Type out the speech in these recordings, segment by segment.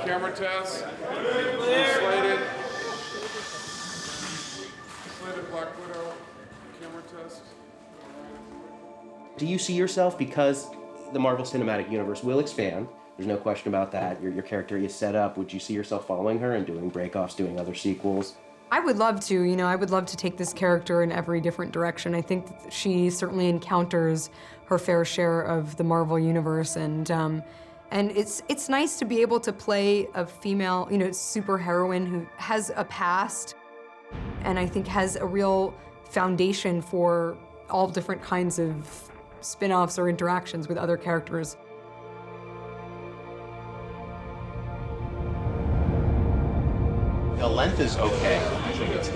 Camera test. Slated. Slated Black Widow. Camera test. Do you see yourself, because the Marvel Cinematic Universe will expand, there's no question about that, your character is set up, would you see yourself following her and doing breakoffs, doing other sequels? I would love to, you know, I would love to take this character in every different direction. I think that she certainly encounters her fair share of the Marvel Universe, and it's nice to be able to play a female, you know, superheroine who has a past, and I think has a real foundation for all different kinds of spin-offs or interactions with other characters. The length is okay. I think it's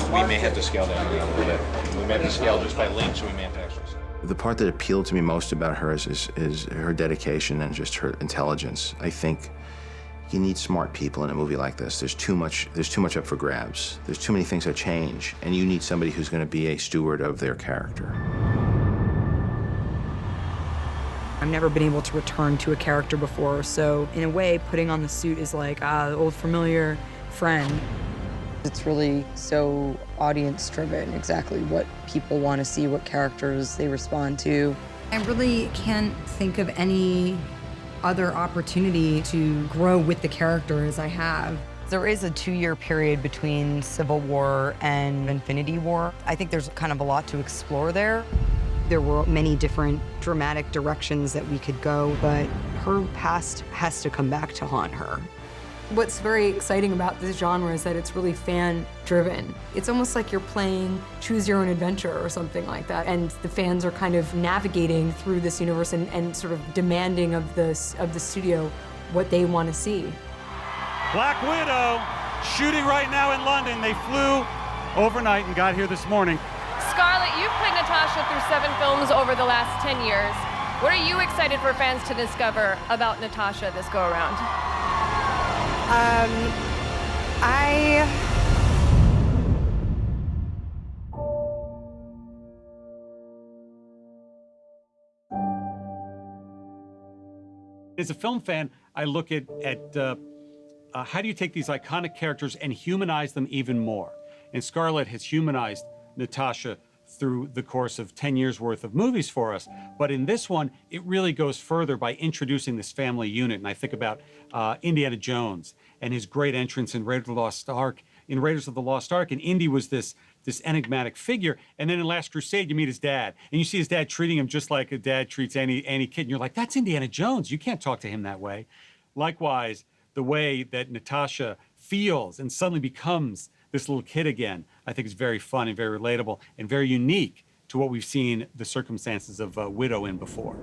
we may have to scale down a little bit. We may have to scale just by length, so we may have to actually scale. The part that appealed to me most about her is her dedication and just her intelligence. I think you need smart people in a movie like this. There's too much up for grabs. There's too many things that change, and you need somebody who's going to be a steward of their character. I've never been able to return to a character before, so in a way, putting on the suit is like, the old familiar friend. It's really so audience-driven, exactly what people want to see, what characters they respond to. I really can't think of any other opportunity to grow with the character as I have. There is a 2-year period between Civil War and Infinity War. I think there's kind of a lot to explore there. There were many different dramatic directions that we could go, but her past has to come back to haunt her. What's very exciting about this genre is that it's really fan-driven. It's almost like you're playing Choose Your Own Adventure or something like that, and the fans are kind of navigating through this universe and sort of demanding of the studio what they want to see. Black Widow, shooting right now in London. They flew overnight and got here this morning. Scarlett, you've played Natasha through 7 films over the last 10 years. What are you excited for fans to discover about Natasha this go-around? As a film fan, I look at how do you take these iconic characters and humanize them even more? And Scarlett has humanized Natasha through the course of 10 years worth of movies for us. But in this one, it really goes further by introducing this family unit. And I think about Indiana Jones and his great entrance in Raiders of the Lost Ark. And Indy was this enigmatic figure. And then in Last Crusade, you meet his dad. And you see his dad treating him just like a dad treats any kid. And you're like, that's Indiana Jones. You can't talk to him that way. Likewise, the way that Natasha feels and suddenly becomes this little kid again, I think is very fun and very relatable and very unique to what we've seen the circumstances of Widow in before.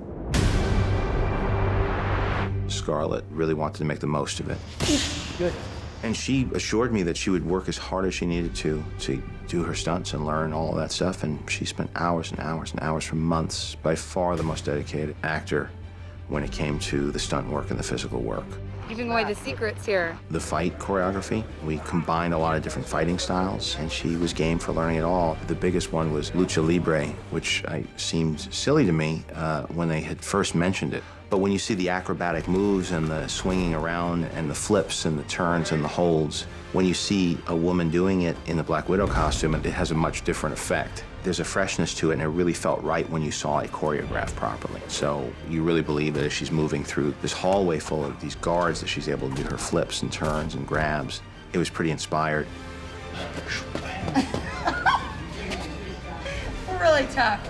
Scarlett really wanted to make the most of it. Good. And she assured me that she would work as hard as she needed to do her stunts and learn all of that stuff. And she spent hours and hours and hours for months, by far the most dedicated actor when it came to the stunt work and the physical work. Giving away the secrets here. The fight choreography, we combined a lot of different fighting styles, and she was game for learning it all. The biggest one was Lucha Libre, which seemed silly to me when they had first mentioned it. But when you see the acrobatic moves and the swinging around and the flips and the turns and the holds, when you see a woman doing it in the Black Widow costume, it has a much different effect. There's a freshness to it, and it really felt right when you saw it choreographed properly. So you really believe that as she's moving through this hallway full of these guards, that she's able to do her flips and turns and grabs. It was pretty inspired. Really tough.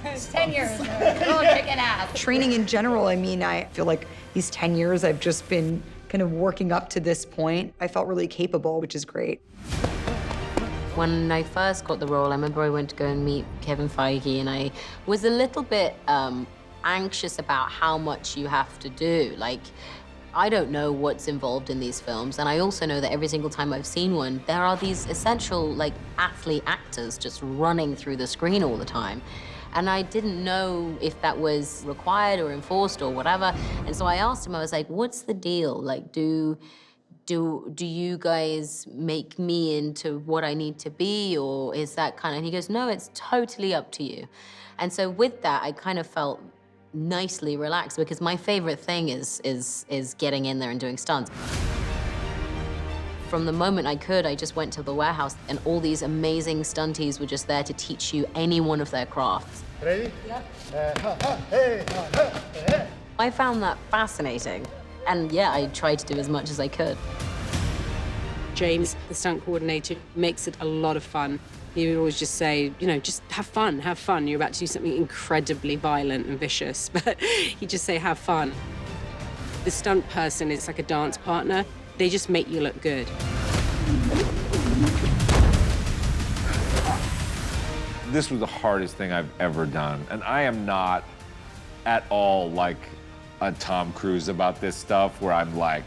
It's 10 years. Little chicken ass. Training in general, I mean, I feel like these 10 years I've just been kind of working up to this point. I felt really capable, which is great. When I first got the role, I remember I went to go and meet Kevin Feige, and I was a little bit anxious about how much you have to do. Like, I don't know what's involved in these films, and I also know that every single time I've seen one, there are these essential, like, athlete actors just running through the screen all the time. And I didn't know if that was required or enforced or whatever. And so I asked him, I was like, what's the deal? Like, do you guys make me into what I need to be, or is that kind of, and he goes, no, it's totally up to you. And so with that, I kind of felt nicely relaxed, because my favorite thing is getting in there and doing stunts. From the moment I could, I just went to the warehouse, and all these amazing stunties were just there to teach you any one of their crafts. Ready? Yeah. I found that fascinating. And yeah, I tried to do as much as I could. James, the stunt coordinator, makes it a lot of fun. He would always just say, you know, just have fun, have fun. You're about to do something incredibly violent and vicious, but he'd just say, have fun. The stunt person is like a dance partner. They just make you look good. This was the hardest thing I've ever done, and I am not at all like a Tom Cruise about this stuff where I'm like,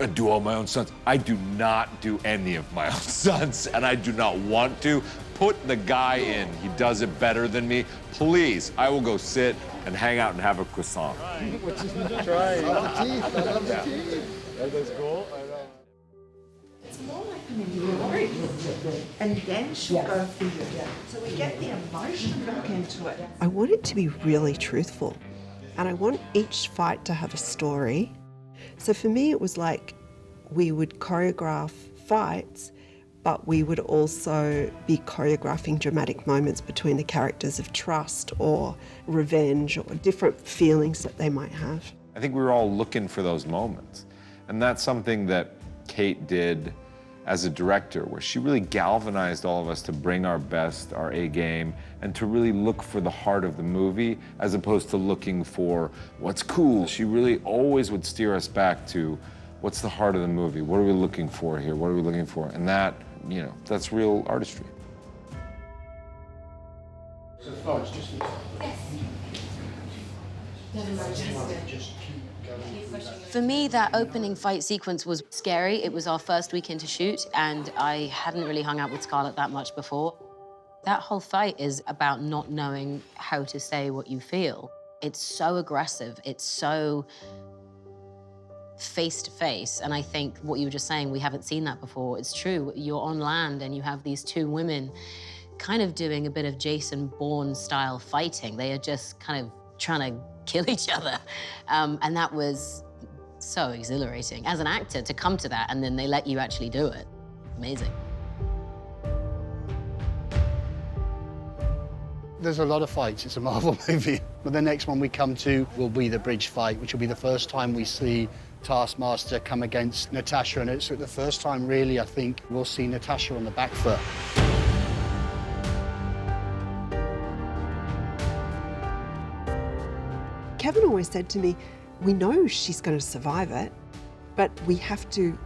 I do all my own stunts. I do not do any of my own stunts, and I do not want to. Put the guy in. He does it better than me. Please, I will go sit and hang out and have a croissant. Try. I love the teeth. I love the teeth. That's cool. I know. It's more like an emotion, and then she'll go through it. So we get the emotion back into it. I want it to be really truthful, and I want each fight to have a story. So for me, it was like we would choreograph fights, but we would also be choreographing dramatic moments between the characters of trust or revenge or different feelings that they might have. I think we were all looking for those moments. And that's something that Kate did as a director, where she really galvanized all of us to bring our best, our A game, and to really look for the heart of the movie, as opposed to looking for what's cool. She really always would steer us back to what's the heart of the movie? What are we looking for here? What are we looking for? And that, you know, that's real artistry. So Florence, just... For me, that opening fight sequence was scary. It was our first weekend to shoot, and I hadn't really hung out with Scarlett that much before. That whole fight is about not knowing how to say what you feel. It's so aggressive. It's so face-to-face, and I think what you were just saying, we haven't seen that before. It's true. You're on land, and you have these two women kind of doing a bit of Jason Bourne-style fighting. They are just kind of trying to kill each other, and that was so exhilarating as an actor to come to that, and then they let you actually do it. Amazing. There's a lot of fights. It's a Marvel movie. But the next one we come to will be the bridge fight, which will be the first time we see Taskmaster come against Natasha, and it's the first time, really, I think, we'll see Natasha on the back foot. Kevin always said to me, we know she's going to survive it, but we have to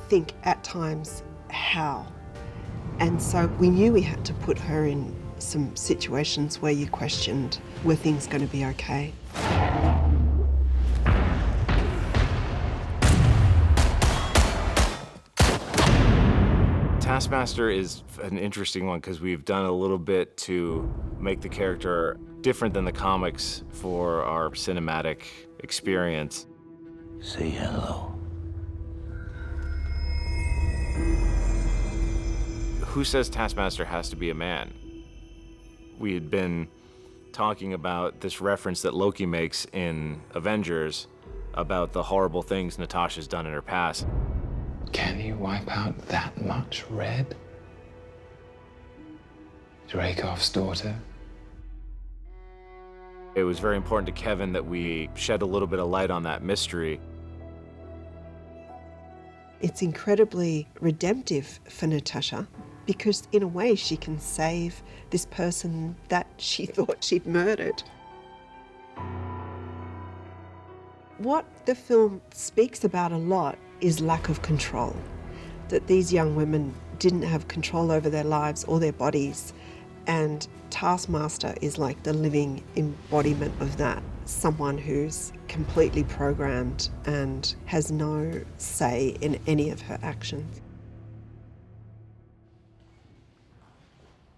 think at times how. And so we knew we had to put her in some situations where you questioned, were things going to be okay? Taskmaster is an interesting one because we've done a little bit to make the character different than the comics for our cinematic experience. Say hello. Who says Taskmaster has to be a man? We had been talking about this reference that Loki makes in Avengers about the horrible things Natasha's done in her past. Can you wipe out that much red? Dracov's daughter? It was very important to Kevin that we shed a little bit of light on that mystery. It's incredibly redemptive for Natasha because, in a way, she can save this person that she thought she'd murdered. What the film speaks about a lot is lack of control, that these young women didn't have control over their lives or their bodies, and Taskmaster is like the living embodiment of that, someone who's completely programmed and has no say in any of her actions.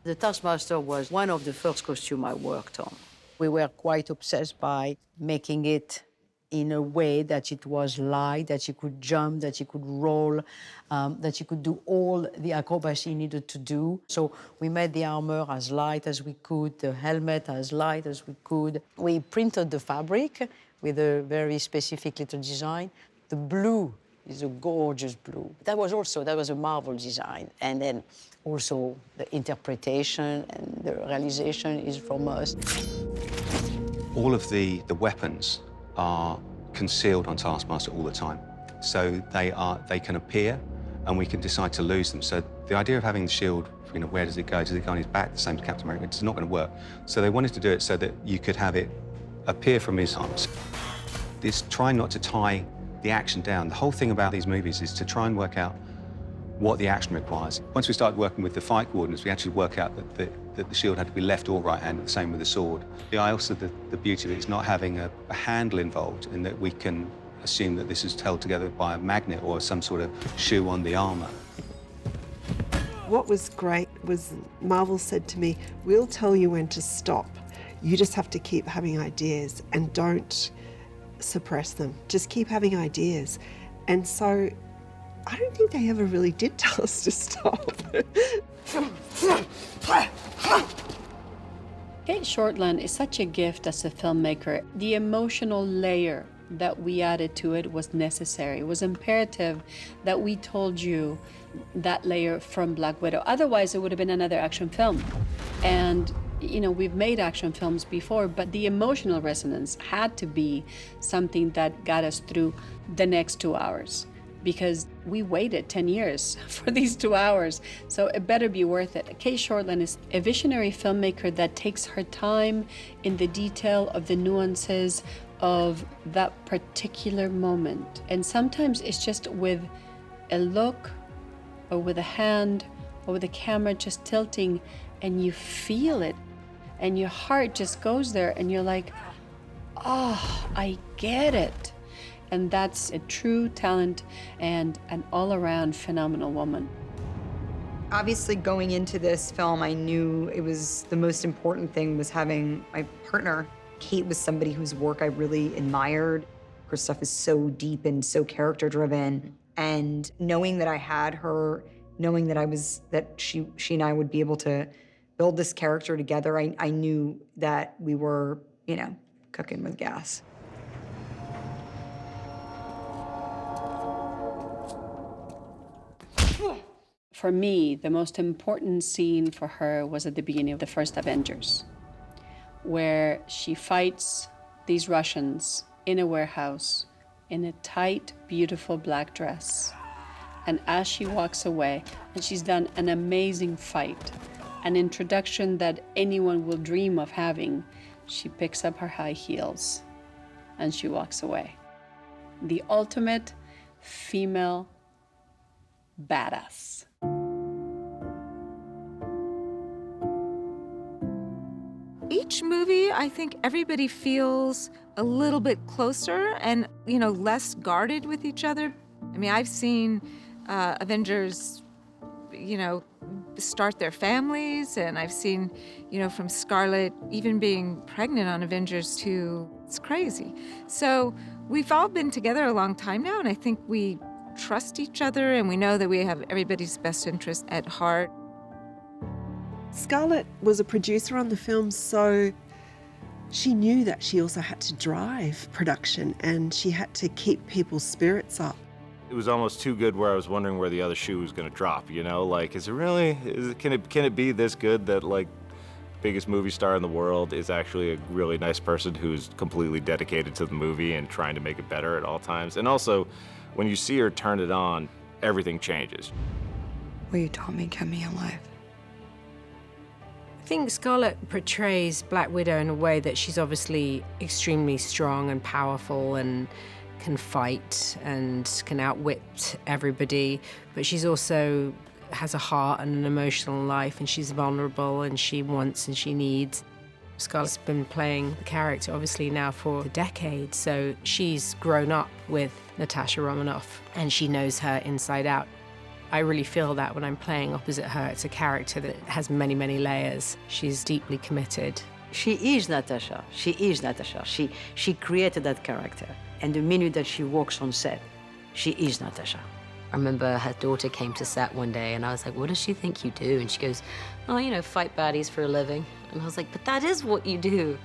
The Taskmaster was one of the first costumes I worked on. We were quite obsessed by making it in a way that it was light, that she could jump, that she could roll, that she could do all the acrobacy needed to do. So we made the armor as light as we could, the helmet as light as we could. We printed the fabric with a very specific little design. The blue is a gorgeous blue. That was a Marvel design. And then also the interpretation and the realization is from us. All of the weapons are concealed on Taskmaster all the time. So they can appear and we can decide to lose them. So the idea of having the shield, you know, where does it go? Does it go on his back, the same as Captain America? It's not going to work. So they wanted to do it so that you could have it appear from his arms. It's trying not to tie the action down. The whole thing about these movies is to try and work out what the action requires. Once we started working with the fight coordinates, we actually work out that the shield had to be left or right-handed, the same with the sword. I also, the beauty of it is not having a handle involved, in that we can assume that this is held together by a magnet or some sort of shoe on the armor. What was great was Marvel said to me, we'll tell you when to stop. You just have to keep having ideas and don't suppress them. Just keep having ideas. And so I don't think they ever really did tell us to stop. Kate Shortland is such a gift as a filmmaker. The emotional layer that we added to it was necessary. It was imperative that we told you that layer from Black Widow. Otherwise, it would have been another action film. And you know, we've made action films before, but the emotional resonance had to be something that got us through the next 2 hours, because we waited 10 years for these 2 hours, so it better be worth it. Kate Shortland is a visionary filmmaker that takes her time in the detail of the nuances of that particular moment. And sometimes it's just with a look or with a hand or with the camera just tilting, and you feel it and your heart just goes there and you're like, oh, I get it. And that's a true talent and an all-around phenomenal woman. Obviously, going into this film, I knew it was the most important thing was having my partner. Kate was somebody whose work I really admired. Her stuff is so deep and so character-driven. And knowing that I had her, knowing that she and I would be able to build this character together, I knew that we were, you know, cooking with gas. For me, the most important scene for her was at the beginning of the first Avengers, where she fights these Russians in a warehouse in a tight, beautiful black dress. And as she walks away, and she's done an amazing fight, an introduction that anyone will dream of having, she picks up her high heels and she walks away. The ultimate female badass. Each movie, I think everybody feels a little bit closer and, you know, less guarded with each other. I mean, I've seen Avengers, you know, start their families, and I've seen, you know, from Scarlett even being pregnant on Avengers 2. It's crazy. So we've all been together a long time now, and I think we trust each other, and we know that we have everybody's best interest at heart. Scarlett was a producer on the film, so she knew that she also had to drive production and she had to keep people's spirits up. It was almost too good where I was wondering where the other shoe was going to drop, you know? Like, is it really, can it be this good that, like, biggest movie star in the world is actually a really nice person who's completely dedicated to the movie and trying to make it better at all times? And also, when you see her turn it on, everything changes. What you taught me kept me alive. I think Scarlett portrays Black Widow in a way that she's obviously extremely strong and powerful and can fight and can outwit everybody, but she's also has a heart and an emotional life, and she's vulnerable and she wants and she needs. Scarlett's been playing the character obviously now for a decade, so she's grown up with Natasha Romanoff and she knows her inside out. I really feel that when I'm playing opposite her. It's a character that has many, many layers. She's deeply committed. She is Natasha. She is Natasha. She created that character. And the minute that she walks on set, she is Natasha. I remember her daughter came to set one day and I was like, what does she think you do? And she goes, oh, you know, fight baddies for a living. And I was like, but that is what you do.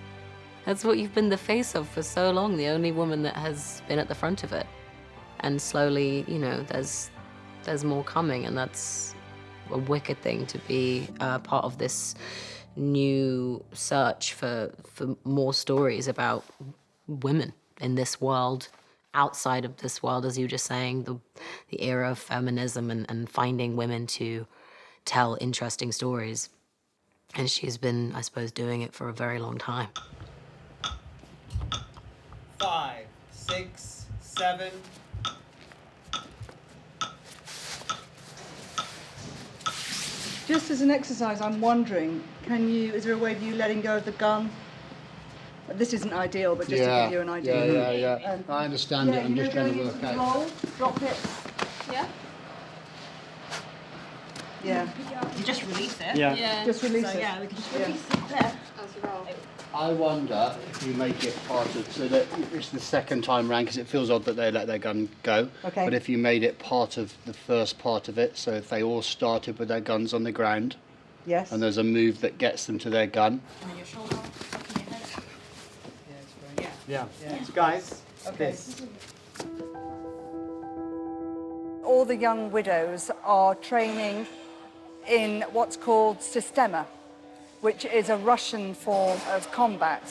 That's what you've been the face of for so long, the only woman that has been at the front of it. And slowly, you know, there's more coming, and that's a wicked thing to be part of this new search for more stories about women in this world, outside of this world, as you were just saying, the era of feminism and finding women to tell interesting stories. And she's been, I suppose, doing it for a very long time. 5, 6, 7. Just as an exercise, I'm wondering, is there a way of you letting go of the gun? This isn't ideal, but just to give you an idea. Yeah. I understand it. I'm just trying to work out. Roll, drop it. Yeah? Yeah. You just release it. Yeah. Just release it. Yeah, we can just release it there. As you roll. I wonder if you make it part of, so that it's the second time round, because it feels odd that they let their gun go. Okay. But if you made it part of the first part of it, so if they all started with their guns on the ground. Yes. And there's a move that gets them to their gun. And your shoulder, your head. Yeah. Guys, Okay. All the young widows are training in what's called Sistema, which is a Russian form of combat.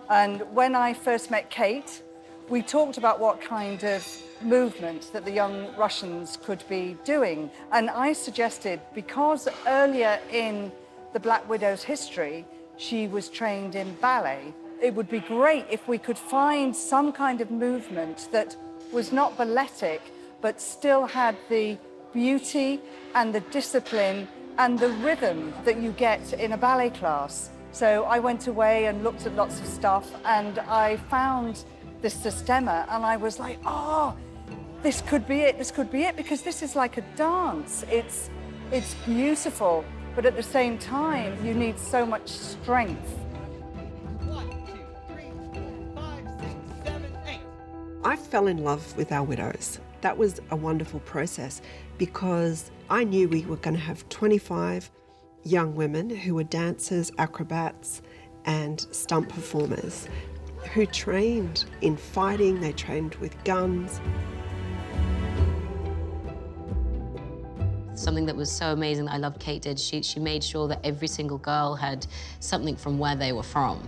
And when I first met Kate, we talked about what kind of movement that the young Russians could be doing. And I suggested, because earlier in the Black Widow's history, she was trained in ballet, it would be great if we could find some kind of movement that was not balletic, but still had the beauty and the discipline and the rhythm that you get in a ballet class. So I went away and looked at lots of stuff, and I found this Sistema, and I was like, oh, this could be it, because this is like a dance. It's beautiful, but at the same time, you need so much strength. 1, 2, 3, 4, 5, 6, 7, 8. I fell in love with Our Widows. That was a wonderful process because I knew we were going to have 25 young women who were dancers, acrobats, and stunt performers who trained in fighting, they trained with guns. Something that was so amazing that I loved Kate did, she made sure that every single girl had something from where they were from.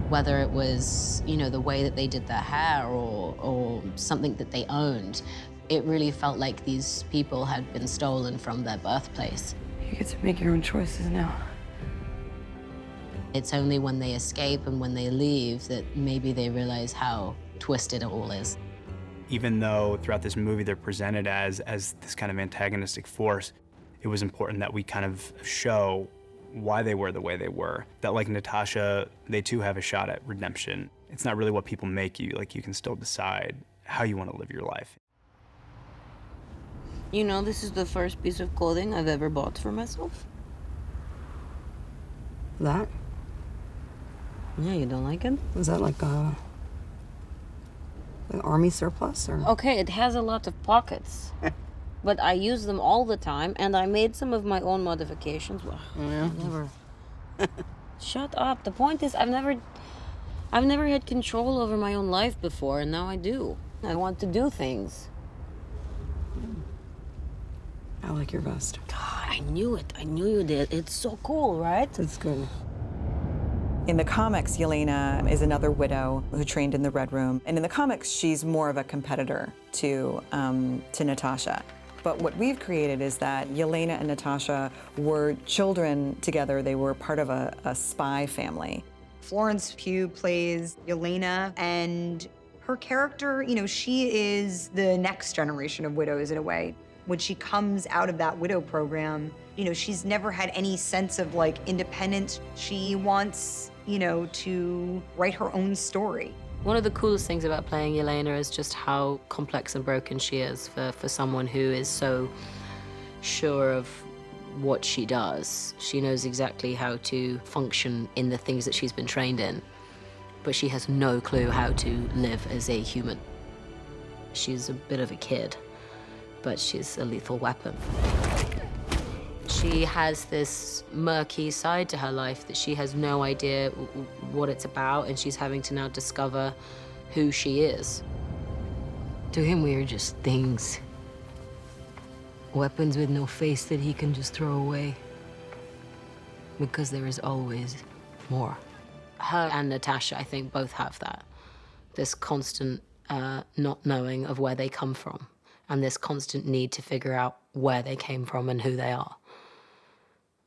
Whether it was, you know, the way that they did their hair or something that they owned, it really felt like these people had been stolen from their birthplace. You get to make your own choices now. It's only when they escape and when they leave that maybe they realize how twisted it all is. Even though throughout this movie they're presented as this kind of antagonistic force, it was important that we kind of show why they were the way they were. That, like Natasha, they too have a shot at redemption. It's not really what people make you, like you can still decide how you want to live your life. You know, this is the first piece of clothing I've ever bought for myself. That? Yeah, you don't like it? Was that like an army surplus or? Okay, it has a lot of pockets. But I use them all the time, and I made some of my own modifications. Well, Yeah. never. Shut up. The point is, I've never had control over my own life before, and now I do. I want to do things. I like your vest. God, I knew it. I knew you did. It's so cool, right? It's good. In the comics, Yelena is another widow who trained in the Red Room. And in the comics, she's more of a competitor to Natasha. But what we've created is that Yelena and Natasha were children together. They were part of a spy family. Florence Pugh plays Yelena, and her character, you know, she is the next generation of widows in a way. When she comes out of that widow program, you know, she's never had any sense of like independence. She wants, you know, to write her own story. One of the coolest things about playing Yelena is just how complex and broken she is for someone who is so sure of what she does. She knows exactly how to function in the things that she's been trained in. but she has no clue how to live as a human. She's a bit of a kid, but she's a lethal weapon. She has this murky side to her life that she has no idea what it's about, and she's having to now discover who she is. To him, we are just things. Weapons with no face that he can just throw away. Because there is always more. Her and Natasha, I think, both have that. This constant not knowing of where they come from, and this constant need to figure out where they came from and who they are.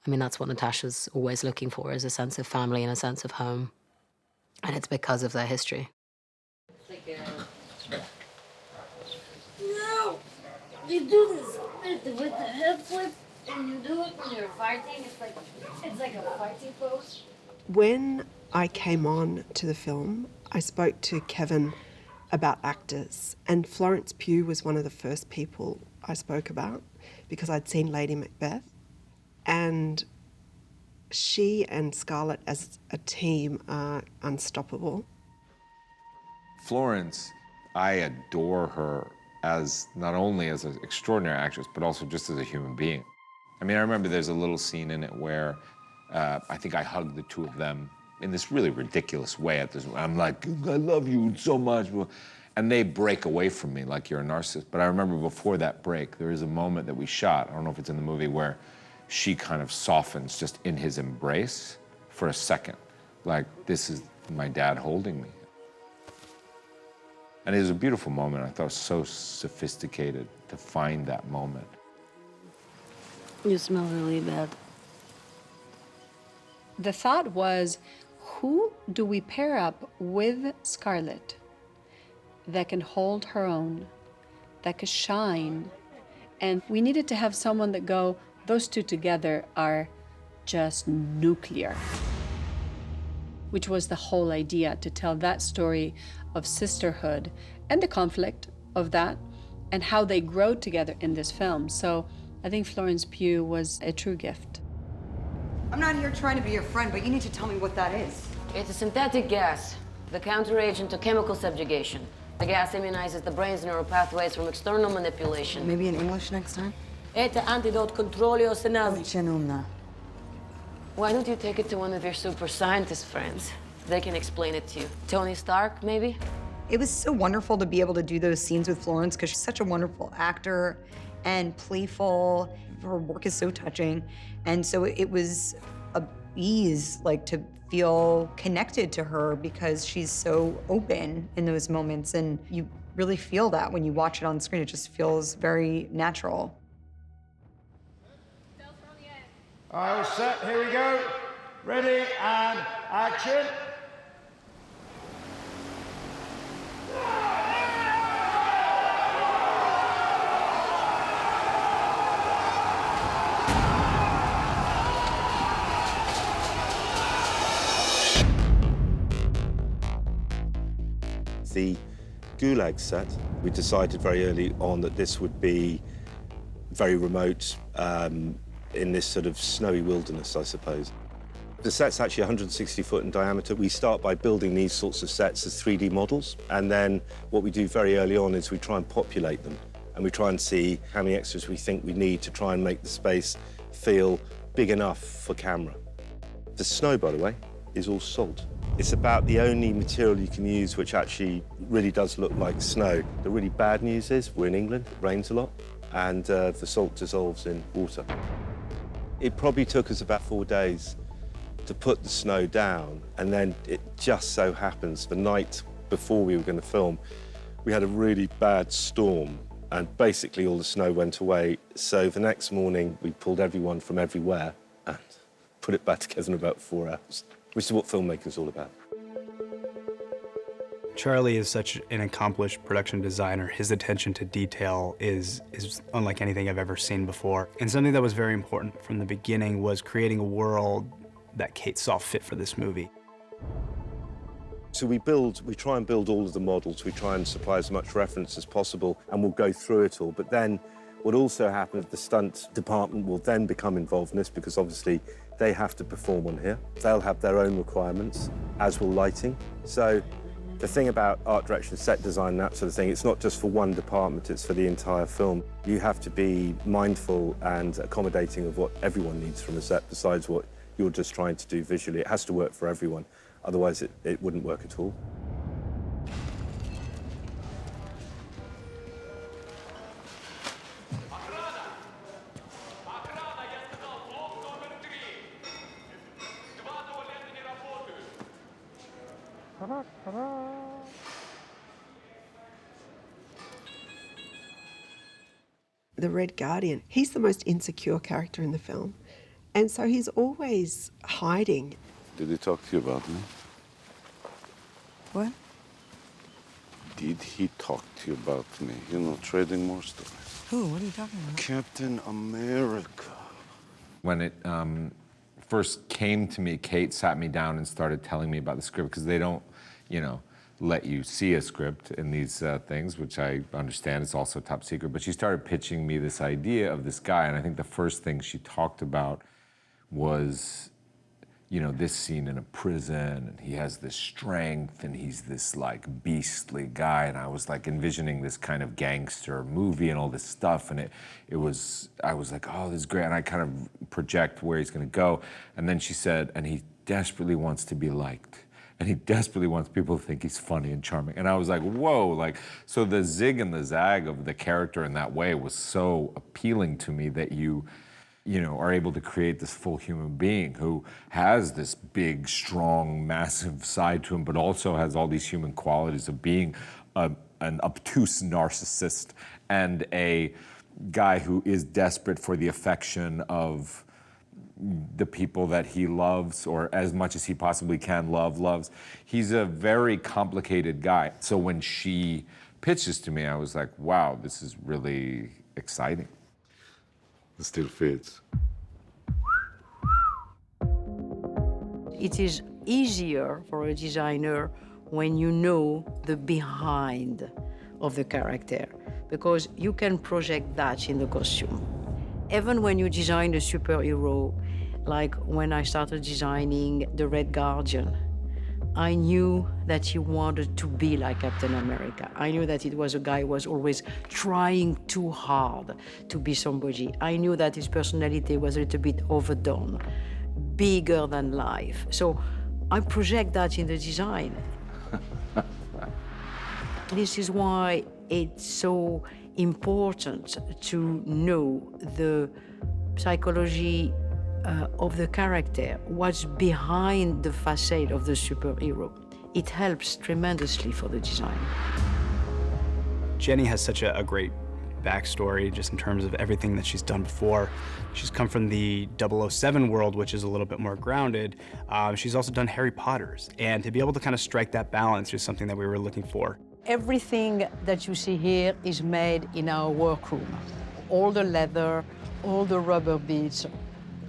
I mean, that's what Natasha's always looking for, is a sense of family and a sense of home. And it's because of their history. No! You do this with the hip flip, and you do it when you're fighting. It's like a fighting pose. When I came on to the film, I spoke to Kevin about actors, and Florence Pugh was one of the first people I spoke about because I'd seen Lady Macbeth. And she and Scarlett as a team are unstoppable. Florence, I adore her as not only as an extraordinary actress, but also just as a human being. I mean, I remember there's a little scene in it where I think I hugged the two of them in this really ridiculous way. I'm like, I love you so much. And they break away from me like you're a narcissist. But I remember before that break, there is a moment that we shot, I don't know if it's in the movie, where she kind of softens just in his embrace for a second. Like, this is my dad holding me. And it was a beautiful moment. I thought it was so sophisticated to find that moment. You smell really bad. The thought was, who do we pair up with Scarlett that can hold her own, that could shine? And we needed to have someone that go, those two together are just nuclear. Which was the whole idea, to tell that story of sisterhood and the conflict of that and how they grow together in this film. So I think Florence Pugh was a true gift. I'm not here trying to be your friend, but you need to tell me what that is. It's a synthetic gas, the counteragent to chemical subjugation. The gas immunizes the brain's neural pathways from external manipulation. Maybe in English next time? It's an antidote controlio senazzi. Chenumna. Why don't you take it to one of your super scientist friends? They can explain it to you. Tony Stark, maybe? It was so wonderful to be able to do those scenes with Florence because she's such a wonderful actor and playful. Her work is so touching. And so it was a ease, like, to feel connected to her because she's so open in those moments. And you really feel that when you watch it on screen. It just feels very natural. All right, all set, here we go. Ready, and action. The Gulag set, we decided very early on that this would be very remote, in this sort of snowy wilderness, I suppose. The set's actually 160 foot in diameter. We start by building these sorts of sets as 3D models, and then what we do very early on is we try and populate them, and we try and see how many extras we think we need to try and make the space feel big enough for camera. The snow, by the way, is all salt. It's about the only material you can use which actually really does look like snow. The really bad news is we're in England, it rains a lot, and the salt dissolves in water. It probably took us about 4 days to put the snow down, and then it just so happens the night before we were going to film, we had a really bad storm, and basically all the snow went away. So the next morning, we pulled everyone from everywhere and put it back together in about 4 hours, which is what filmmaking's all about. Charlie is such an accomplished production designer. His attention to detail is unlike anything I've ever seen before. And something that was very important from the beginning was creating a world that Kate saw fit for this movie. So we try and build all of the models, we try and supply as much reference as possible, and we'll go through it all. But then what also happens, the stunt department will then become involved in this because obviously they have to perform on here. They'll have their own requirements, as will lighting. So the thing about art direction, set design, that sort of thing, it's not just for one department, it's for the entire film. You have to be mindful and accommodating of what everyone needs from a set besides what you're just trying to do visually. It has to work for everyone, otherwise it wouldn't work at all. The Red Guardian, he's the most insecure character in the film. And so he's always hiding. Did he talk to you about me? What? Did he talk to you about me? You know, trading more stories. Who? What are you talking about? Captain America. When it first came to me, Kate sat me down and started telling me about the script, because they don't, you know, let you see a script in these things, which I understand is also top secret. But she started pitching me this idea of this guy, and I think the first thing she talked about was, you know, this scene in a prison, and he has this strength, and he's this like beastly guy, and I was like envisioning this kind of gangster movie and all this stuff, and I was like, oh, this is great, and I kind of project where he's gonna go, and then she said, and he desperately wants to be liked. And he desperately wants people to think he's funny and charming. And I was like, whoa, like, so the zig and the zag of the character in that way was so appealing to me that you know, are able to create this full human being who has this big, strong, massive side to him, but also has all these human qualities of being an obtuse narcissist and a guy who is desperate for the affection of the people that he loves, or as much as he possibly can loves. He's a very complicated guy. So when she pitches to me, I was like, wow, this is really exciting. It still fits. It is easier for a designer when you know the behind of the character, because you can project that in the costume. Even when you design a superhero, like when I started designing the Red Guardian, I knew that he wanted to be like Captain America. I knew that it was a guy who was always trying too hard to be somebody. I knew that his personality was a little bit overdone, bigger than life. So I project that in the design. This is why it's so important to know the psychology of the character, what's behind the facade of the superhero. It helps tremendously for the design. Jenny has such a great backstory just in terms of everything that she's done before. She's come from the 007 world, which is a little bit more grounded. She's also done Harry Potter's, and to be able to kind of strike that balance is something that we were looking for. Everything that you see here is made in our workroom. All the leather, all the rubber beads,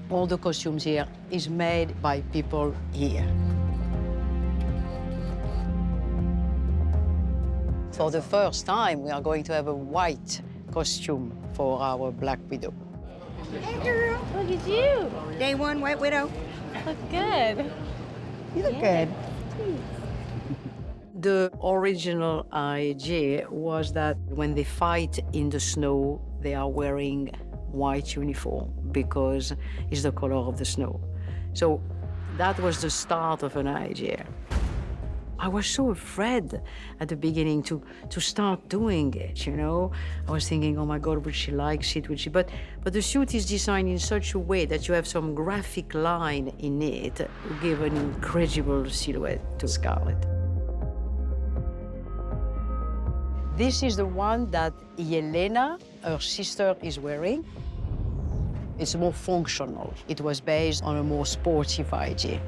all the costumes here is made by people here. For the first time, we are going to have a white costume for our Black Widow. Hey, girl, look at you. Day one, White Widow. Look good. You look good. The original idea was that when they fight in the snow, they are wearing white uniform because it's the color of the snow. So that was the start of an idea. I was so afraid at the beginning to start doing it, you know? I was thinking, oh my God, would she like it? Would she? But the suit is designed in such a way that you have some graphic line in it to give an incredible silhouette to Scarlett. This is the one that Yelena, her sister, is wearing. It's more functional. It was based on a more sportive idea.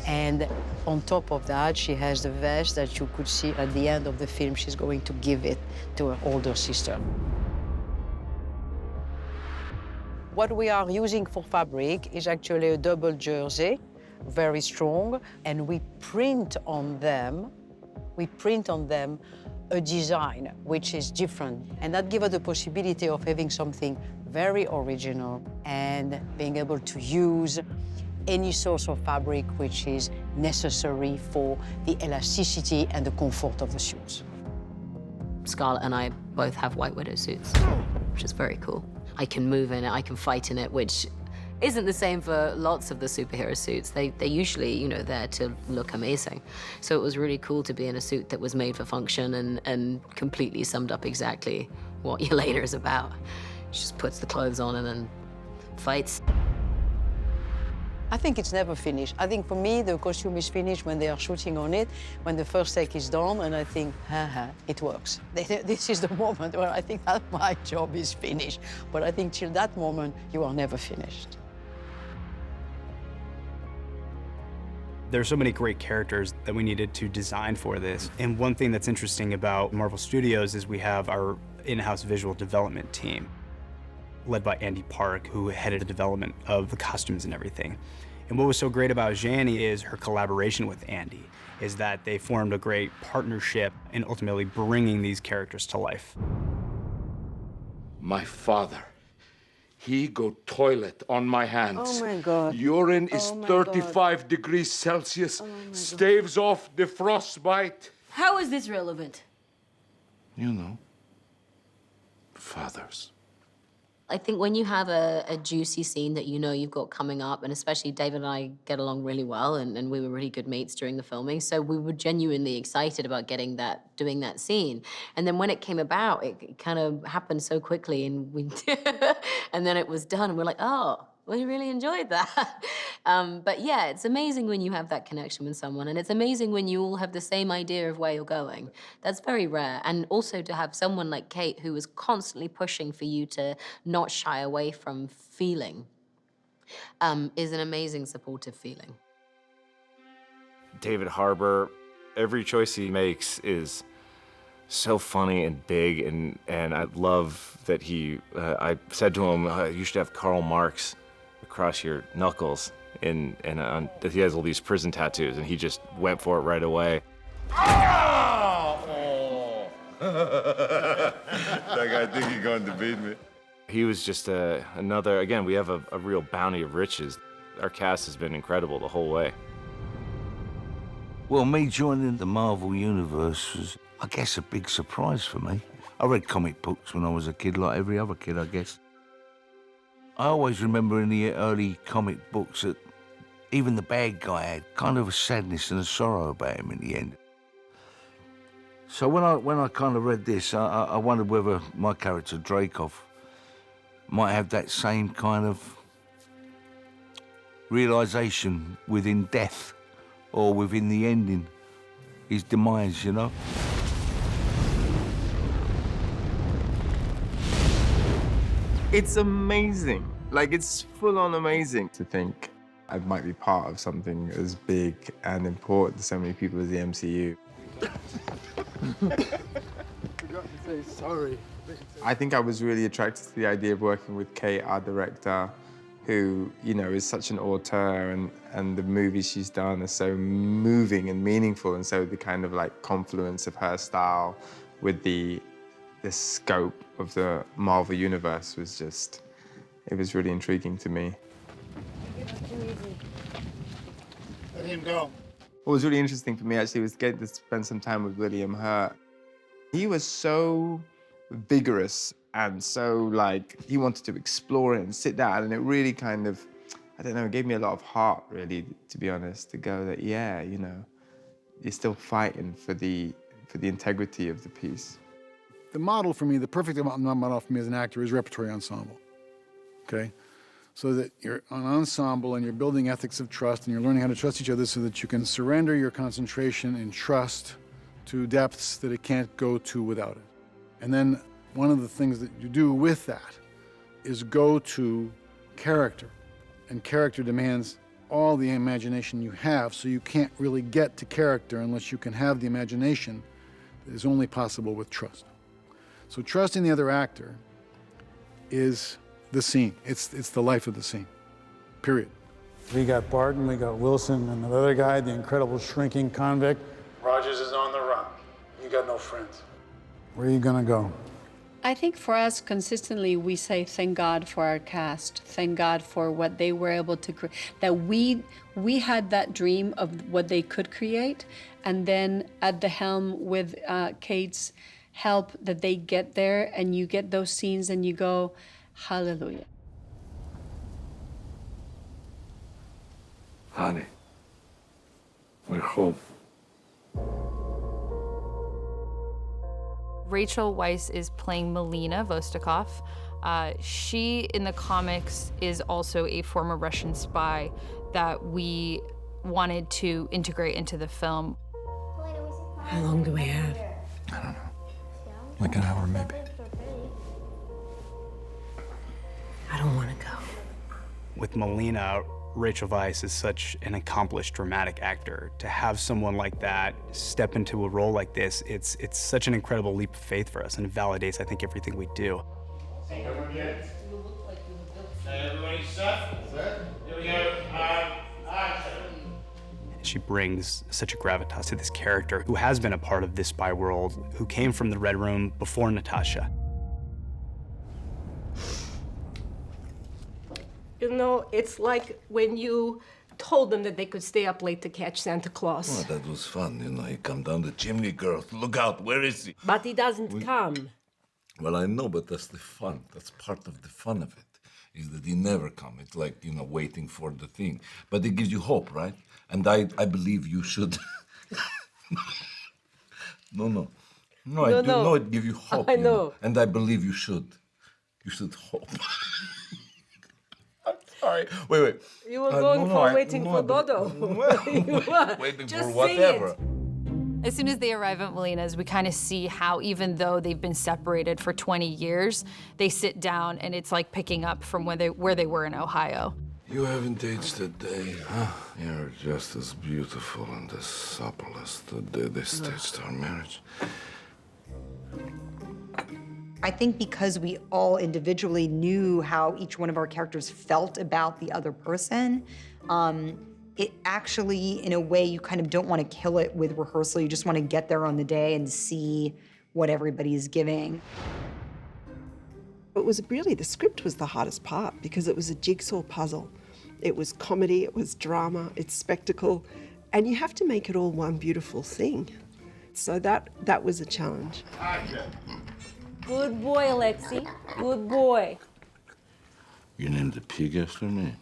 And on top of that, she has the vest that you could see at the end of the film. She's going to give it to her older sister. What we are using for fabric is actually a double jersey, very strong, and we print on them a design which is different. And that gives us the possibility of having something very original and being able to use any source of fabric which is necessary for the elasticity and the comfort of the suits. Scarlett and I both have White Widow suits, which is very cool. I can move in it, I can fight in it, which isn't the same for lots of the superhero suits. They're usually, you know, there to look amazing. So it was really cool to be in a suit that was made for function and completely summed up exactly what Yelena is about. She just puts the clothes on and then fights. I think it's never finished. I think for me, the costume is finished when they are shooting on it, when the first take is done, and I think, haha, it works. This is the moment where I think that my job is finished. But I think till that moment, you are never finished. There's so many great characters that we needed to design for this. And one thing that's interesting about Marvel Studios is we have our in-house visual development team, led by Andy Park, who headed the development of the costumes and everything. And what was so great about Jani is her collaboration with Andy, is that they formed a great partnership in ultimately bringing these characters to life. My father, he go toilet on my hands. Oh my God. Urine is Oh my 35 degrees Celsius, staves off the frostbite. How is this relevant? You know, fathers. I think when you have a juicy scene that you know you've got coming up, and especially David and I get along really well, and we were really good mates during the filming, so we were genuinely excited about doing that scene. And then when it came about, it kind of happened so quickly, and and then it was done, and we're like, oh, we really enjoyed that. But yeah, it's amazing when you have that connection with someone, and it's amazing when you all have the same idea of where you're going. That's very rare. And also to have someone like Kate who was constantly pushing for you to not shy away from feeling is an amazing supportive feeling. David Harbour, every choice he makes is so funny and big, and I love that he, I said to him, you should have Karl Marx across your knuckles, and he has all these prison tattoos, and he just went for it right away. Oh! That guy think he's going to beat me. He was just another, again, we have a real bounty of riches. Our cast has been incredible the whole way. Well, me joining the Marvel Universe was, I guess, a big surprise for me. I read comic books when I was a kid, like every other kid, I guess. I always remember in the early comic books that even the bad guy had kind of a sadness and a sorrow about him in the end. So when I kind of read this, I wondered whether my character, Dreykov, might have that same kind of realization within death or within the ending, his demise, you know? It's amazing. Like, it's full-on amazing to think I might be part of something as big and important to so many people as the MCU. Forgot to say sorry. I think I was really attracted to the idea of working with Kate, our director, who, you know, is such an auteur, and the movies she's done are so moving and meaningful, and so the kind of like confluence of her style with the scope of the Marvel Universe was just, it was really intriguing to me. Let him go. What was really interesting for me actually was getting to spend some time with William Hurt. He was so vigorous and so like, he wanted to explore it and sit down, and it really kind of, I don't know, it gave me a lot of heart really, to be honest, to go that, yeah, you know, you're still fighting for the integrity of the piece. The model for me, the perfect model for me as an actor is repertory ensemble, okay? So that you're an ensemble and you're building ethics of trust and you're learning how to trust each other so that you can surrender your concentration and trust to depths that it can't go to without it. And then one of the things that you do with that is go to character. And character demands all the imagination you have, so you can't really get to character unless you can have the imagination that is only possible with trust. So trusting the other actor is the scene. It's the life of the scene, period. We got Barton, we got Wilson, and the other guy, the incredible shrinking convict. Rogers is on the run. You got no friends. Where are you gonna go? I think for us, consistently, we say thank God for our cast. Thank God for what they were able to create. That we had that dream of what they could create, and then at the helm with Kate's help, that they get there, and you get those scenes, and you go, hallelujah. Honey, we're home. Rachel Weisz is playing Melina Vostokov. She, in the comics, is also a former Russian spy that we wanted to integrate into the film. How long do we have? I don't know. Like an hour, maybe. I don't want to go. With Melina, Rachel Weisz is such an accomplished dramatic actor. To have someone like that step into a role like this, it's such an incredible leap of faith for us, and it validates, I think, everything we do. Everybody set? Here we go. Action. She brings such a gravitas to this character who has been a part of this spy world, who came from the Red Room before Natasha. You know, it's like when you told them that they could stay up late to catch Santa Claus. Oh, that was fun, you know. He come down the chimney, girls. Look out, where is he? But he doesn't come. Well, I know, but that's the fun. That's part of the fun of it, is that he never come. It's like, you know, waiting for the thing. But it gives you hope, right? And I believe you should. No, I do know it gives you hope. I know. And I believe you should. You should hope. Sorry. Wait. You were going for waiting for Godot. You were. Waiting Just for whatever. Say it. As soon as they arrive at Melina's, we kind of see how even though they've been separated for 20 years, they sit down and it's like picking up from where they were in Ohio. You haven't aged a day, huh? You're just as beautiful and as supple as the day they staged our marriage. I think because we all individually knew how each one of our characters felt about the other person, it actually, in a way, you kind of don't want to kill it with rehearsal. You just want to get there on the day and see what everybody is giving. It was really, the script was the hardest part because it was a jigsaw puzzle. It was comedy, it was drama, it's spectacle, and you have to make it all one beautiful thing. So that was a challenge. Good boy, Alexei. Good boy. You named the pig after me?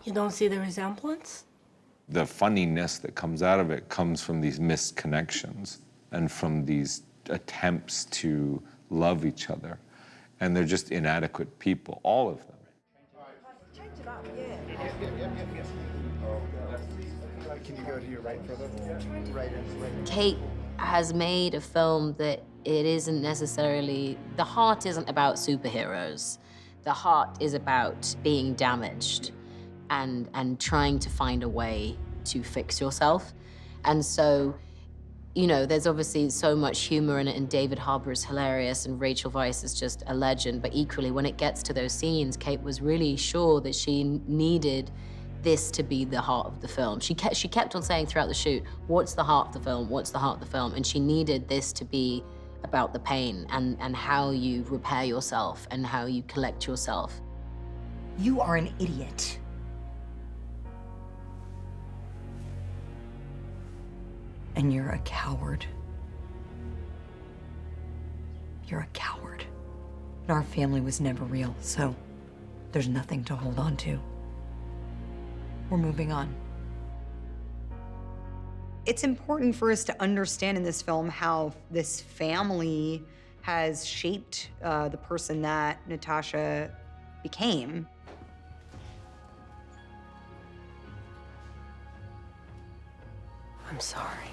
You don't see the resemblance? The funniness that comes out of it comes from these missed connections and from these attempts to love each other. And they're just inadequate people, all of them. Can you go to your right further? Right. Kate has made a film that it isn't necessarily, the heart isn't about superheroes. The heart is about being damaged and trying to find a way to fix yourself. And so, you know, there's obviously so much humor in it, and David Harbour is hilarious, and Rachel Weisz is just a legend. But equally, when it gets to those scenes, Kate was really sure that she needed this to be the heart of the film. She kept on saying throughout the shoot, what's the heart of the film? What's the heart of the film? And she needed this to be about the pain and how you repair yourself and how you collect yourself. You are an idiot. And you're a coward. You're a coward. And our family was never real, so there's nothing to hold on to. We're moving on. It's important for us to understand in this film how this family has shaped the person that Natasha became. I'm sorry.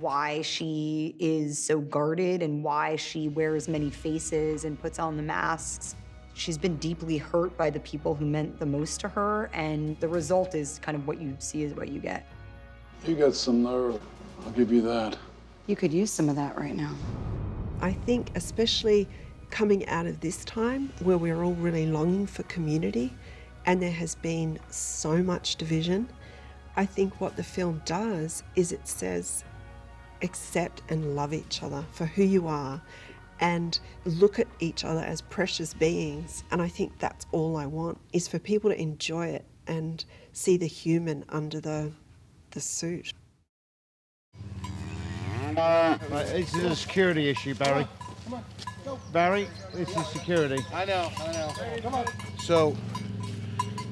Why she is so guarded and why she wears many faces and puts on the masks. She's been deeply hurt by the people who meant the most to her, and the result is kind of what you see is what you get. You got some nerve, I'll give you that. You could use some of that right now. I think especially coming out of this time where we're all really longing for community and there has been so much division, I think what the film does is it says accept and love each other for who you are and look at each other as precious beings. And I think that's all I want, is for people to enjoy it and see the human under the suit. Right, this is a security issue, Barry. Barry, this is security. I know. Come on. So,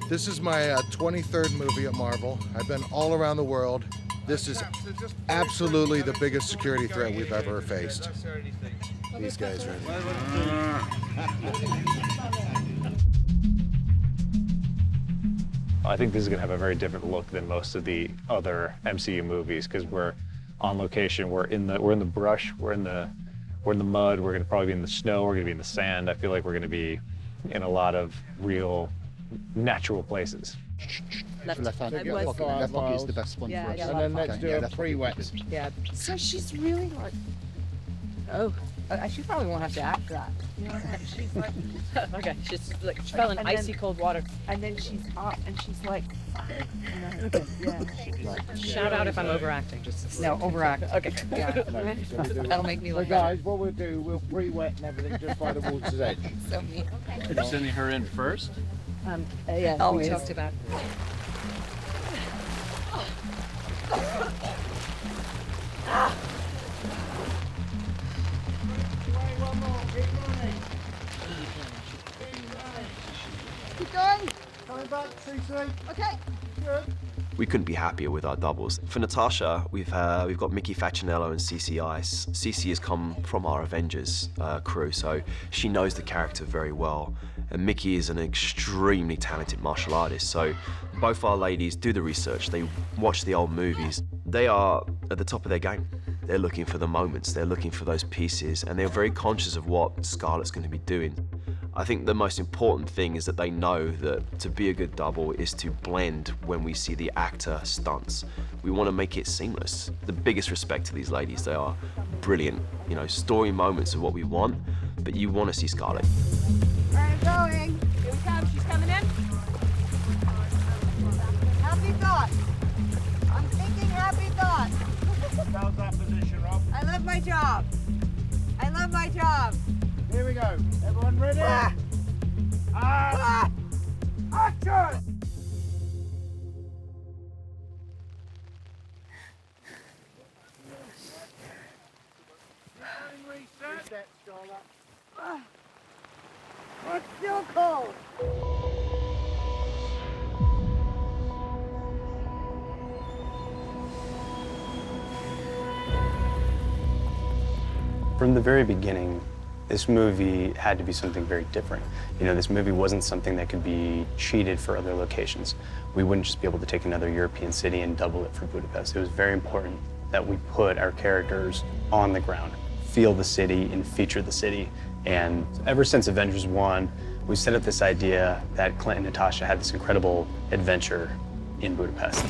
this is my 23rd movie at Marvel. I've been all around the world. This is absolutely the biggest security threat we've ever faced. These guys right here. I think this is going to have a very different look than most of the other MCU movies because we're on location. We're in the brush. We're in the mud. We're going to probably be in the snow. We're going to be in the sand. I feel like we're going to be in a lot of real natural places. Left hand. Left pocket is the best one for us. And then let's do a pre-wet. Yeah. So she's really like, she probably won't have to act that. She's like, okay, she's like, she fell in icy cold water. And then she's hot and she's like, okay, yeah. Shout out if I'm overacting. Just no, overact. Okay. Yeah. That'll make me look guys, what we'll do, we'll pre-wet and everything just by the water's edge. So mean. Are you sending her in first? Yeah, always. We talked about. Keep going. Coming back, CC. Okay. Good. We couldn't be happier with our doubles. For Natasha, we've got Mickey Facinello and Cece Ice. Cece has come from our Avengers crew, so she knows the character very well. And Mickey is an extremely talented martial artist, so both our ladies do the research, they watch the old movies. They are at the top of their game. They're looking for the moments, they're looking for those pieces, and they're very conscious of what Scarlett's going to be doing. I think the most important thing is that they know that to be a good double is to blend when we see the actor stunts. We want to make it seamless. The biggest respect to these ladies, they are brilliant. You know, story moments are what we want, but you want to see Scarlett. All right, I'm going. Here we come. She's coming in. Happy thoughts. I'm thinking happy thoughts. How's that position, Rob? I love my job. I love my job. Here we go. Everyone ready? Action! It's still cold. From the very beginning, this movie had to be something very different. You know, this movie wasn't something that could be cheated for other locations. We wouldn't just be able to take another European city and double it for Budapest. It was very important that we put our characters on the ground, feel the city and feature the city. And ever since Avengers 1, we set up this idea that Clint and Natasha had this incredible adventure in Budapest.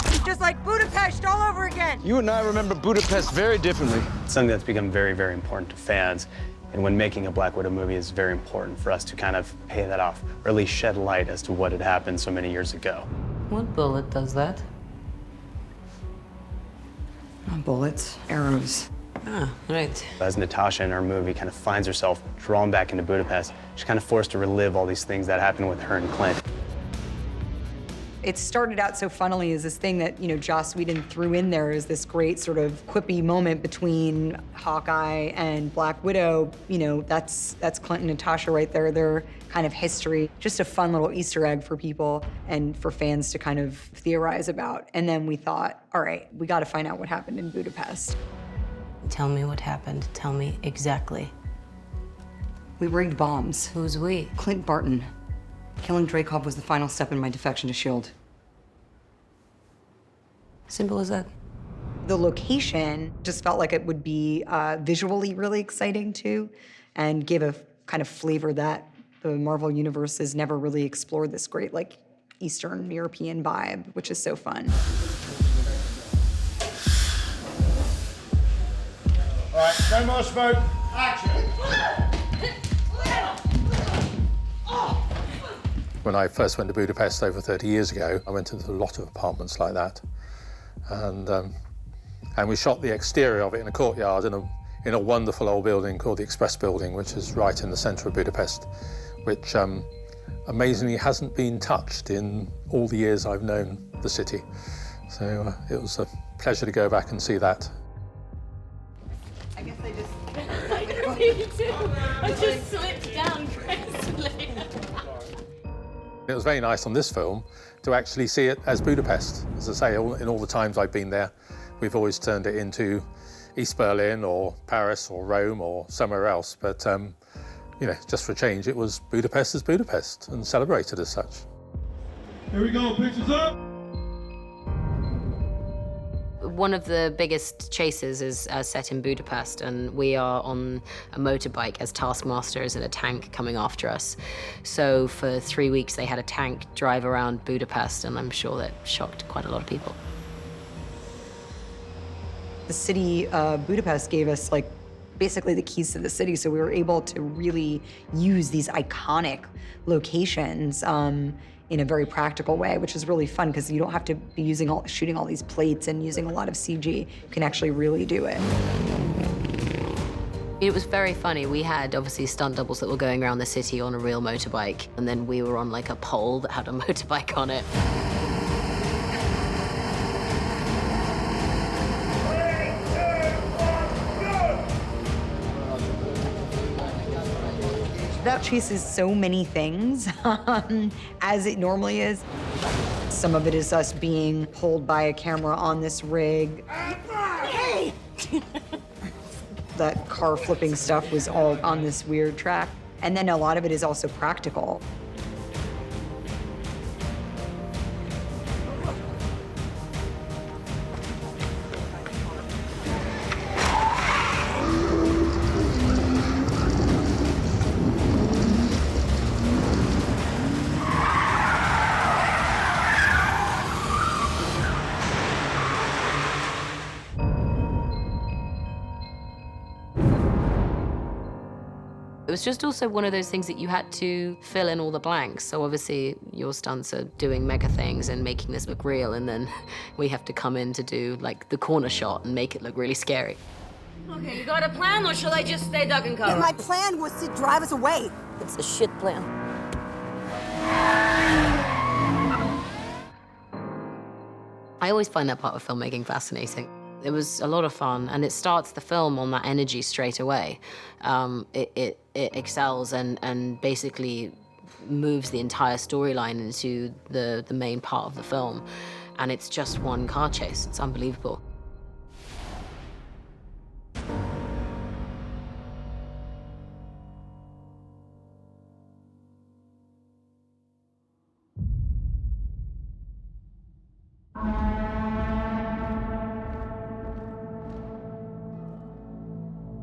It's just like Budapest all over again. You and I remember Budapest very differently. It's something that's become very, very important to fans. And when making a Black Widow movie, it's very important for us to kind of pay that off, or at least shed light as to what had happened so many years ago. What bullet does that? Not bullets, arrows. Ah, right. As Natasha in our movie kind of finds herself drawn back into Budapest, she's kind of forced to relive all these things that happened with her and Clint. It started out so funnily as this thing that, you know, Joss Whedon threw in there as this great sort of quippy moment between Hawkeye and Black Widow. You know, that's Clint and Natasha right there, their kind of history. Just a fun little Easter egg for people and for fans to kind of theorize about. And then we thought, all right, we got to find out what happened in Budapest. Tell me what happened. Tell me exactly. We rigged bombs. Who's we? Clint Barton. Killing Dreykov was the final step in my defection to S.H.I.E.L.D. Simple as that. The location just felt like it would be visually really exciting too, and give a kind of flavor that the Marvel Universe has never really explored, this great like Eastern European vibe, which is so fun. All right, no more smoke. Action! When I first went to Budapest over 30 years ago, I went into a lot of apartments like that. And And we shot the exterior of it in a courtyard in a wonderful old building called the Express Building, which is right in the centre of Budapest, which amazingly hasn't been touched in all the years I've known the city. So it was a pleasure to go back and see that. I guess I just... I just slipped down gracefully. It was very nice on this film to actually see it as Budapest. As I say, in all the times I've been there, we've always turned it into East Berlin or Paris or Rome or somewhere else. But, you know, just for a change, it was Budapest as Budapest and celebrated as such. Here we go, pictures up. One of the biggest chases is set in Budapest, and we are on a motorbike as taskmasters in a tank coming after us. So for 3 weeks, they had a tank drive around Budapest, and I'm sure that shocked quite a lot of people. The city of Budapest gave us like basically the keys to the city, so we were able to really use these iconic locations in a very practical way, which is really fun because you don't have to be shooting all these plates and using a lot of CG. You can actually really do it. It was very funny. We had obviously stunt doubles that were going around the city on a real motorbike, and then we were on like a pole that had a motorbike on it. That chases so many things, as it normally is. Some of it is us being pulled by a camera on this rig. Hey! That car flipping stuff was all on this weird track. And then a lot of it is also practical. It was just also one of those things that you had to fill in all the blanks. So obviously your stunts are doing mega things and making this look real, and then we have to come in to do like the corner shot and make it look really scary. Okay, you got a plan, or shall I just stay duck and cover? Yeah, my plan was to drive us away. It's a shit plan. I always find that part of filmmaking fascinating. It was a lot of fun, and it starts the film on that energy straight away. It excels and basically moves the entire storyline into the main part of the film. And it's just one car chase. It's unbelievable.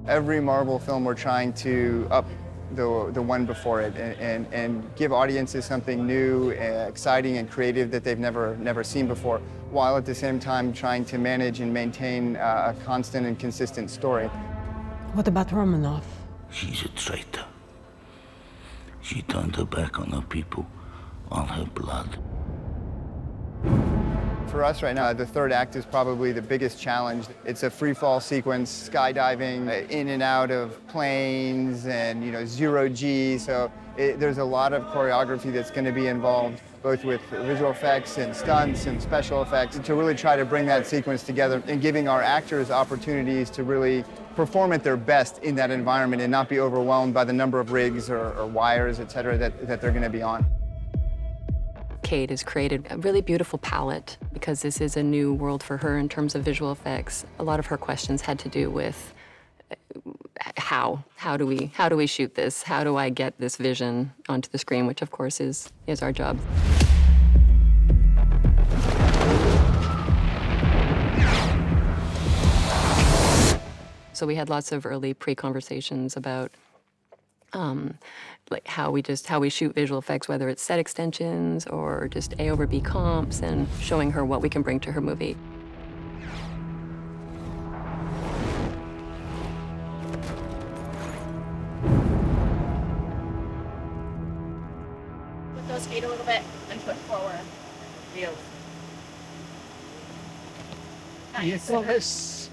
Every Marvel film, we're trying to up the one before it and give audiences something new, exciting, and creative that they've never seen before, while at the same time trying to manage and maintain a constant and consistent story. What about Romanoff? She's a traitor. She turned her back on her people, on her blood. For us right now, the third act is probably the biggest challenge. It's a free fall sequence, skydiving, in and out of planes, and zero G. So there's a lot of choreography that's going to be involved, both with visual effects and stunts and special effects, to really try to bring that sequence together and giving our actors opportunities to really perform at their best in that environment and not be overwhelmed by the number of rigs or wires, et cetera, that they're going to be on. Kate has created a really beautiful palette because this is a new world for her in terms of visual effects. A lot of her questions had to do with how do we shoot this? How do I get this vision onto the screen, which of course is our job. So we had lots of early pre-conversations about like how we shoot visual effects, whether it's set extensions or just A over B comps, and showing her what we can bring to her movie. Put those feet a little bit and push forward. Real. Nice.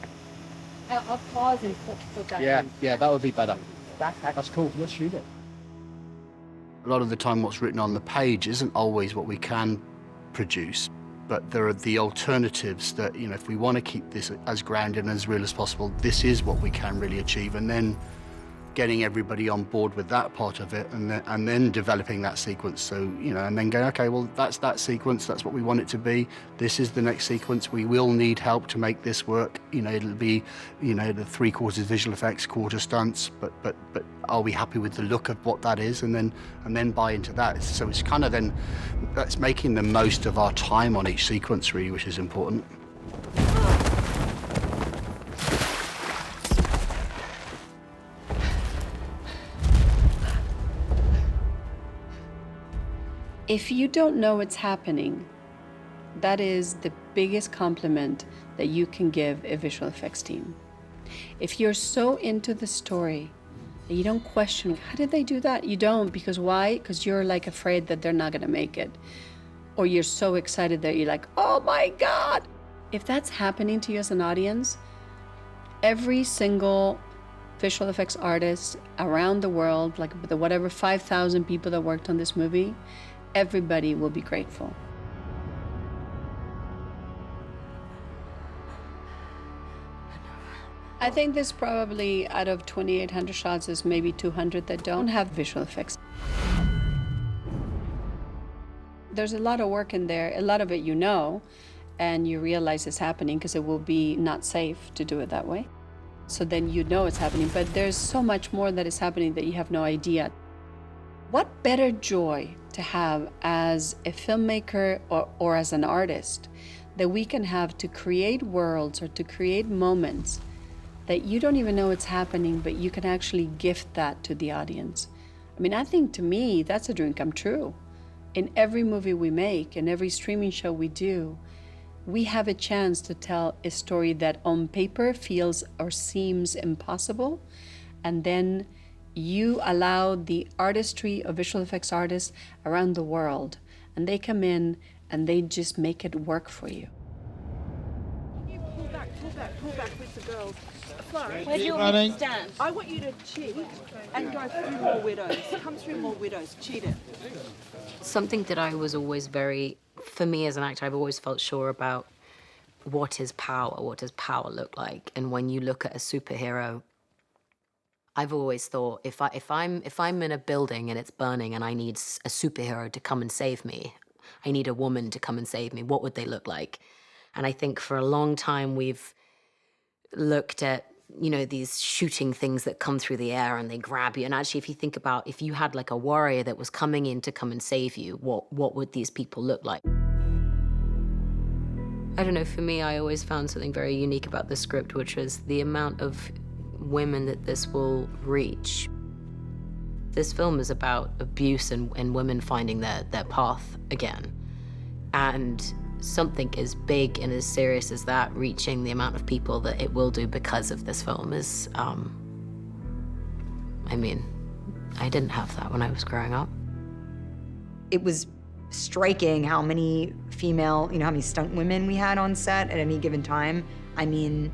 I'll pause and put that Yeah, in. yeah, that would be better. Backpack. That's cool. Let's shoot it. A lot of the time what's written on the page isn't always what we can produce, but there are the alternatives that, you know, if we want to keep this as grounded and as real as possible, this is what we can really achieve. And then getting everybody on board with that part of it, and then developing that sequence. So, you know, and then going, okay, well, that's that sequence, that's what we want it to be. This is the next sequence. We will need help to make this work. You know, it'll be, you know, the 3/4 visual effects, 1/4 stunts, but are we happy with the look of what that is? And then buy into that. So it's kind of then, that's making the most of our time on each sequence, really, which is important. If you don't know what's happening, that is the biggest compliment that you can give a visual effects team. If you're so into the story that you don't question, how did they do that? You don't, because why? Because you're like afraid that they're not gonna make it. Or you're so excited that you're like, oh my God. If that's happening to you as an audience, every single visual effects artist around the world, like the whatever 5,000 people that worked on this movie, everybody will be grateful. I think there's probably, out of 2,800 shots, there's maybe 200 that don't have visual effects. There's a lot of work in there, a lot of it you know, and you realize it's happening because it will be not safe to do it that way. So then you know it's happening, but there's so much more that is happening that you have no idea. What better joy to have as a filmmaker or as an artist that we can have to create worlds or to create moments that you don't even know it's happening, but you can actually gift that to the audience. I mean, I think to me, that's a dream come true. In every movie we make, in every streaming show we do, we have a chance to tell a story that on paper feels or seems impossible, and then you allow the artistry of visual effects artists around the world, and they come in and they just make it work for you. Pull back with the girls. Florence, Where do you want me to stand? I want you to cheat and go through more widows. Come through more widows. Cheat it. Something that I was always very, for me as an actor, I've always felt sure about what is power, what does power look like? And when you look at a superhero, I've always thought, if I'm in a building and it's burning and I need a superhero to come and save me, I need a woman to come and save me, what would they look like? And I think for a long time we've looked at, you know, these shooting things that come through the air and they grab you. And actually, if you think about, if you had like a warrior that was coming in to come and save you, what would these people look like? I don't know, for me, I always found something very unique about the script, which was the amount of women that this will reach. This film is about abuse and women finding their path again. And something as big and as serious as that reaching the amount of people that it will do because of this film is, I mean, I didn't have that when I was growing up. It was striking how many female, you know, how many stunt women we had on set at any given time. I mean,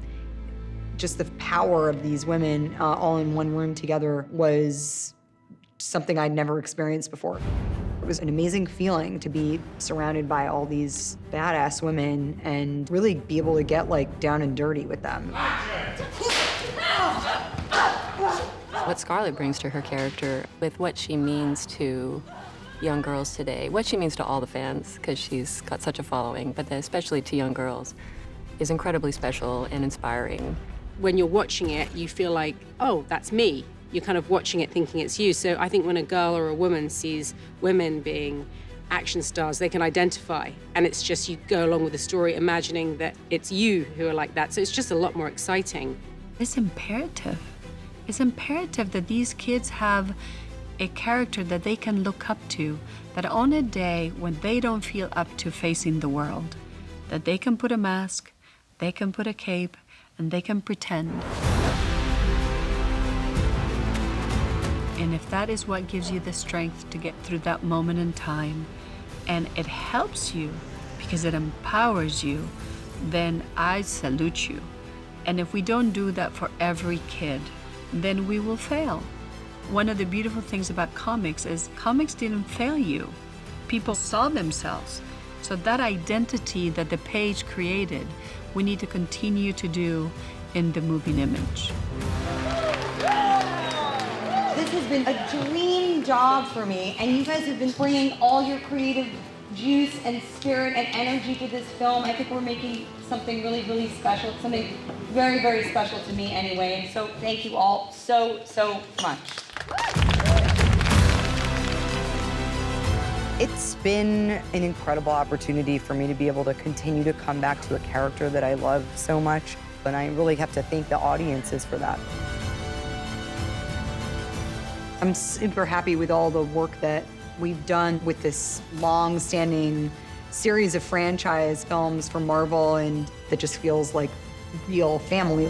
just the power of these women all in one room together was something I'd never experienced before. It was an amazing feeling to be surrounded by all these badass women and really be able to get like down and dirty with them. What Scarlett brings to her character, with what she means to young girls today, what she means to all the fans, because she's got such a following, but especially to young girls, is incredibly special and inspiring. When you're watching it, you feel like, oh, that's me. You're kind of watching it thinking it's you. So I think when a girl or a woman sees women being action stars, they can identify. And it's just you go along with the story imagining that it's you who are like that. So it's just a lot more exciting. It's imperative. It's imperative that these kids have a character that they can look up to, that on a day when they don't feel up to facing the world, that they can put a mask, they can put a cape, and they can pretend. And if that is what gives you the strength to get through that moment in time, and it helps you because it empowers you, then I salute you. And if we don't do that for every kid, then we will fail. One of the beautiful things about comics is comics didn't fail you. People saw themselves. So that identity that the page created, we need to continue to do in the moving image. This has been a dream job for me, and you guys have been bringing all your creative juice and spirit and energy to this film. I think we're making something really, really special, something very, very special to me anyway. And so thank you all so, so much. It's been an incredible opportunity for me to be able to continue to come back to a character that I love so much. And I really have to thank the audiences for that. I'm super happy with all the work that we've done with this long-standing series of franchise films for Marvel, and that just feels like real family.